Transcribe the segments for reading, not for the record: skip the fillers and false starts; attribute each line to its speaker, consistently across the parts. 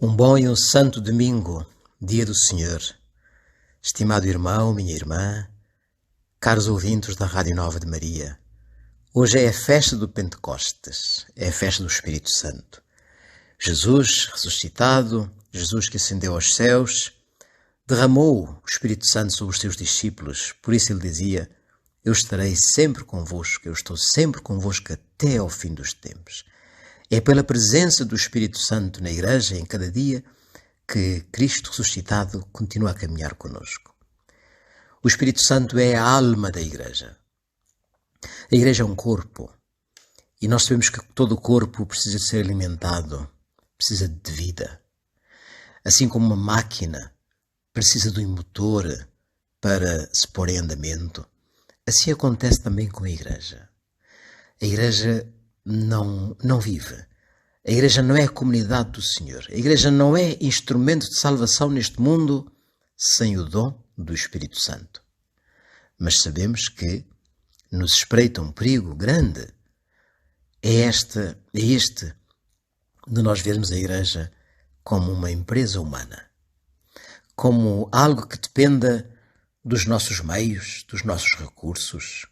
Speaker 1: Um bom e um santo domingo, dia do Senhor. Estimado irmão, minha irmã, caros ouvintes da Rádio Nova de Maria, hoje é a festa do Pentecostes, é a festa do Espírito Santo. Jesus ressuscitado, Jesus que ascendeu aos céus, derramou o Espírito Santo sobre os seus discípulos, por isso ele dizia: eu estarei sempre convosco, eu estou sempre convosco até ao fim dos tempos. É pela presença do Espírito Santo na Igreja, em cada dia, que Cristo ressuscitado continua a caminhar conosco. O Espírito Santo é a alma da Igreja. A Igreja é um corpo e nós sabemos que todo o corpo precisa de ser alimentado, precisa de vida. Assim como uma máquina precisa de um motor para se pôr em andamento, assim acontece também com a Igreja. A Igreja não vive. A Igreja não é a comunidade do Senhor. A Igreja não é instrumento de salvação neste mundo sem o dom do Espírito Santo. Mas sabemos que nos espreita um perigo grande. É este de nós vermos a Igreja como uma empresa humana, como algo que dependa dos nossos meios, dos nossos recursos,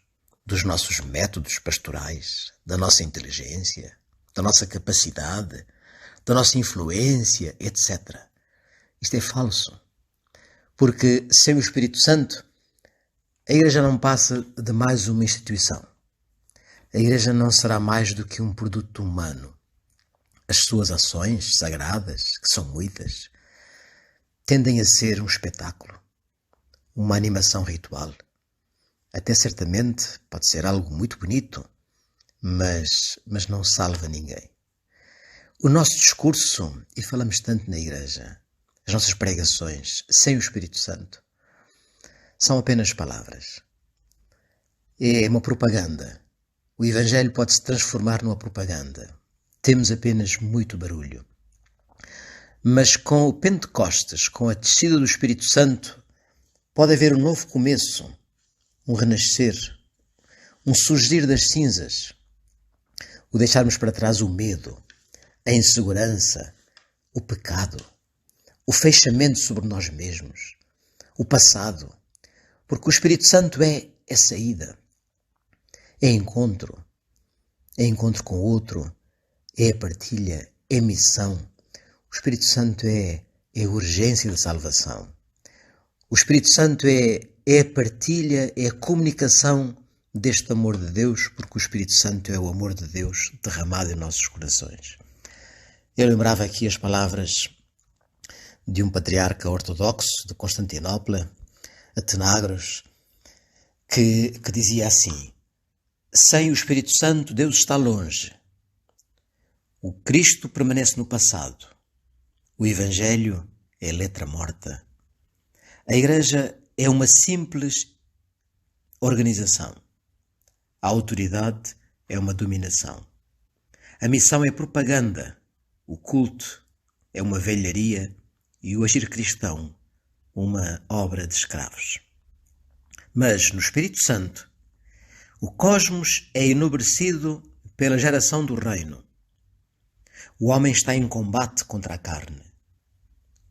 Speaker 1: dos nossos métodos pastorais, da nossa inteligência, da nossa capacidade, da nossa influência, etc. Isto é falso. Porque sem o Espírito Santo, a Igreja não passa de mais uma instituição. A Igreja não será mais do que um produto humano. As suas ações sagradas, que são muitas, tendem a ser um espetáculo, uma animação ritual. Até certamente pode ser algo muito bonito, mas não salva ninguém. O nosso discurso, e falamos tanto na Igreja, as nossas pregações, sem o Espírito Santo, são apenas palavras. É uma propaganda. O Evangelho pode se transformar numa propaganda. Temos apenas muito barulho. Mas com o Pentecostes, com a descida do Espírito Santo, pode haver um novo começo, um renascer, um surgir das cinzas, o deixarmos para trás o medo, a insegurança, o pecado, o fechamento sobre nós mesmos, o passado, porque o Espírito Santo é saída, é encontro com o outro, é a partilha, é missão. O Espírito Santo é a urgência da salvação. O Espírito Santo é a partilha, é a comunicação deste amor de Deus, porque o Espírito Santo é o amor de Deus derramado em nossos corações. Eu lembrava aqui as palavras de um patriarca ortodoxo de Constantinopla, Atenagros, que dizia assim: sem o Espírito Santo, Deus está longe. O Cristo permanece no passado. O Evangelho é letra morta. A Igreja é uma simples organização. A autoridade é uma dominação. A missão é propaganda. O culto é uma velharia e o agir cristão uma obra de escravos. Mas no Espírito Santo, o cosmos é enobrecido pela geração do reino. O homem está em combate contra a carne.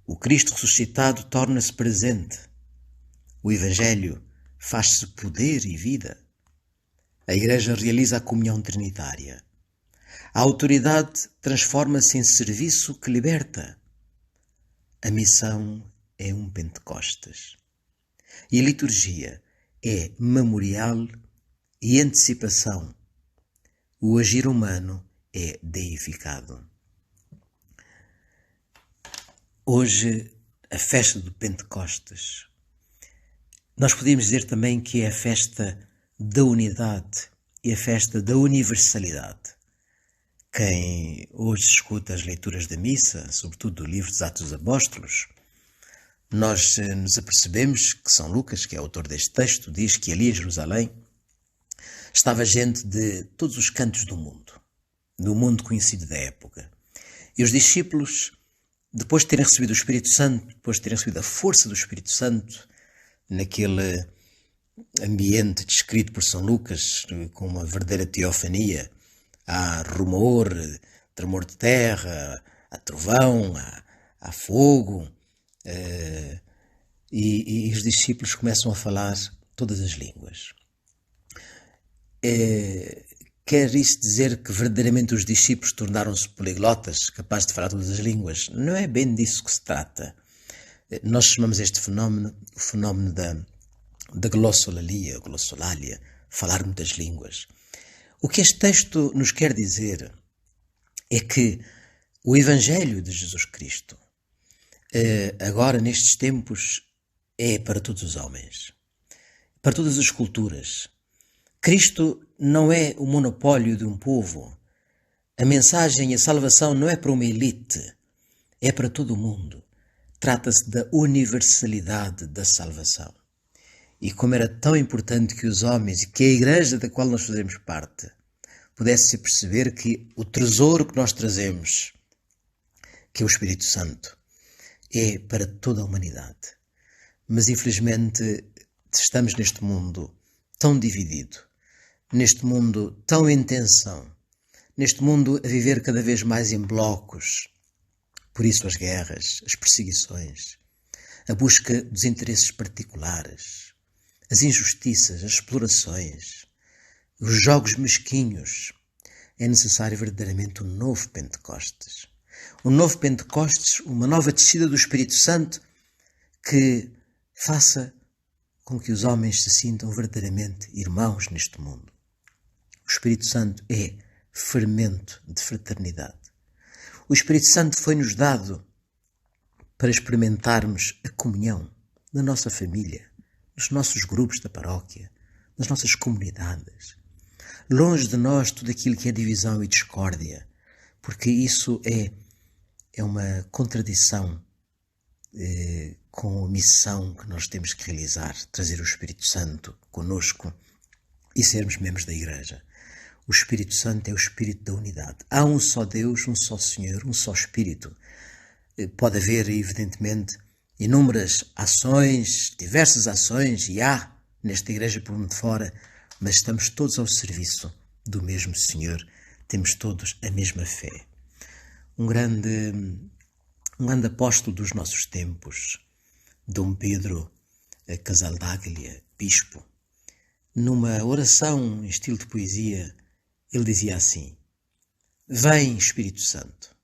Speaker 1: O Cristo ressuscitado torna-se presente. O Evangelho faz-se poder e vida. A Igreja realiza a comunhão trinitária. A autoridade transforma-se em serviço que liberta. A missão é um Pentecostes. E a liturgia é memorial e antecipação. O agir humano é deificado. Hoje, a festa do Pentecostes, nós podemos dizer também que é a festa da unidade e a festa da universalidade. Quem hoje escuta as leituras da missa, sobretudo do livro dos Atos dos Apóstolos, nós nos apercebemos que São Lucas, que é autor deste texto, diz que ali em Jerusalém estava gente de todos os cantos do mundo conhecido da época. E os discípulos, depois de terem recebido o Espírito Santo, depois de terem recebido a força do Espírito Santo, naquele ambiente descrito por São Lucas, com uma verdadeira teofania, há rumor, tremor de terra, há trovão, há fogo, e os discípulos começam a falar todas as línguas. Quer isso dizer que verdadeiramente os discípulos tornaram-se poliglotas, capazes de falar todas as línguas? Não é bem disso que se trata. Nós chamamos este fenómeno o fenómeno da glossolalia, falar muitas línguas. O que este texto nos quer dizer é que o Evangelho de Jesus Cristo, agora nestes tempos, é para todos os homens, para todas as culturas. Cristo não é o monopólio de um povo. A mensagem e a salvação não é para uma elite, é para todo o mundo. Trata-se da universalidade da salvação. E como era tão importante que os homens, e que a igreja da qual nós fazemos parte, pudesse perceber que o tesouro que nós trazemos, que é o Espírito Santo, é para toda a humanidade. Mas infelizmente estamos neste mundo tão dividido, neste mundo tão em tensão, neste mundo a viver cada vez mais em blocos. Por isso as guerras, as perseguições, a busca dos interesses particulares, as injustiças, as explorações, os jogos mesquinhos. É necessário verdadeiramente um novo Pentecostes. Um novo Pentecostes, uma nova descida do Espírito Santo que faça com que os homens se sintam verdadeiramente irmãos neste mundo. O Espírito Santo é fermento de fraternidade. O Espírito Santo foi-nos dado para experimentarmos a comunhão na nossa família, nos nossos grupos da paróquia, nas nossas comunidades. Longe de nós tudo aquilo que é divisão e discórdia, porque isso é uma contradição com a missão que nós temos que realizar, trazer o Espírito Santo conosco e sermos membros da Igreja. O Espírito Santo é o Espírito da unidade. Há um só Deus, um só Senhor, um só Espírito. Pode haver, evidentemente, inúmeras ações, diversas ações, e há nesta Igreja por mundo fora, mas estamos todos ao serviço do mesmo Senhor, temos todos a mesma fé. Um grande apóstolo dos nossos tempos, Dom Pedro Casaldaglia, bispo, numa oração em estilo de poesia, ele dizia assim: vem Espírito Santo,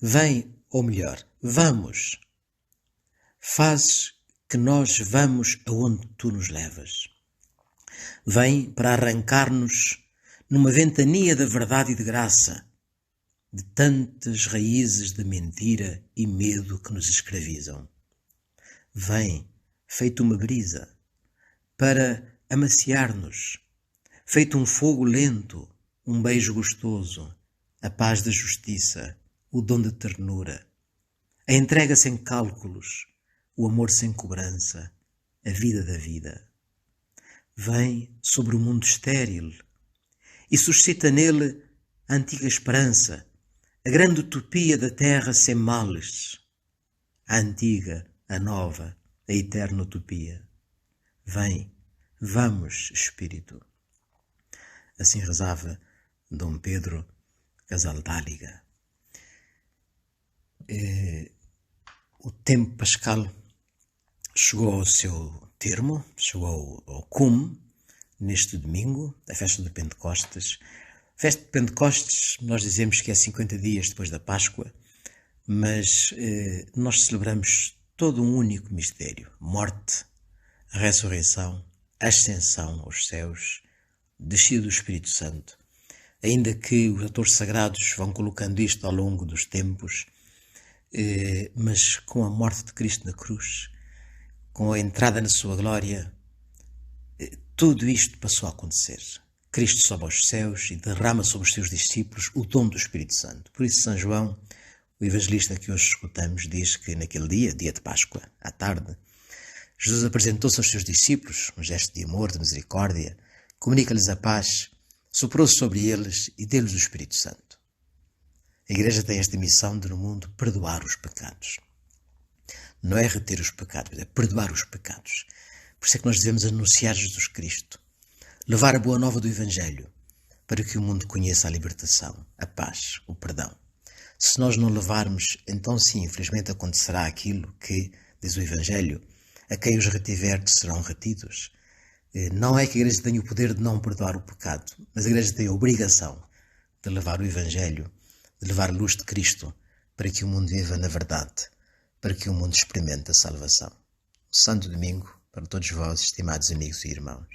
Speaker 1: vem, ou melhor, vamos, fazes que nós vamos aonde tu nos levas. Vem para arrancar-nos numa ventania da verdade e de graça, de tantas raízes de mentira e medo que nos escravizam. Vem, feito uma brisa, para amaciar-nos, feito um fogo lento, um beijo gostoso, a paz da justiça, o dom de ternura, a entrega sem cálculos, o amor sem cobrança, a vida da vida. Vem sobre o mundo estéril e suscita nele a antiga esperança, a grande utopia da terra sem males, a antiga, a nova, a eterna utopia. Vem, vamos, Espírito. Assim rezava Dom Pedro Casaldaglia. O tempo pascal chegou ao seu termo, chegou ao cume, neste domingo, a festa de Pentecostes. A festa de Pentecostes, nós dizemos que é 50 dias depois da Páscoa, mas nós celebramos todo um único mistério: morte, ressurreição, ascensão aos céus, descida do Espírito Santo. Ainda que os autores sagrados vão colocando isto ao longo dos tempos, mas com a morte de Cristo na cruz, com a entrada na sua glória, tudo isto passou a acontecer. Cristo sobe aos céus e derrama sobre os seus discípulos o dom do Espírito Santo. Por isso São João, o evangelista que hoje escutamos, diz que naquele dia, dia de Páscoa, à tarde, Jesus apresentou-se aos seus discípulos, um gesto de amor, de misericórdia, comunica-lhes a paz, soprou sobre eles e deu-lhes o Espírito Santo. A Igreja tem esta missão de, no mundo, perdoar os pecados. Não é reter os pecados, mas é perdoar os pecados. Por isso é que nós devemos anunciar Jesus Cristo, levar a boa nova do Evangelho, para que o mundo conheça a libertação, a paz, o perdão. Se nós não levarmos, então sim, infelizmente acontecerá aquilo que, diz o Evangelho, a quem os retiverdes serão retidos. Não é que a Igreja tenha o poder de não perdoar o pecado, mas a Igreja tem a obrigação de levar o Evangelho, de levar a luz de Cristo, para que o mundo viva na verdade, para que o mundo experimente a salvação. Santo Domingo para todos vós, estimados amigos e irmãos.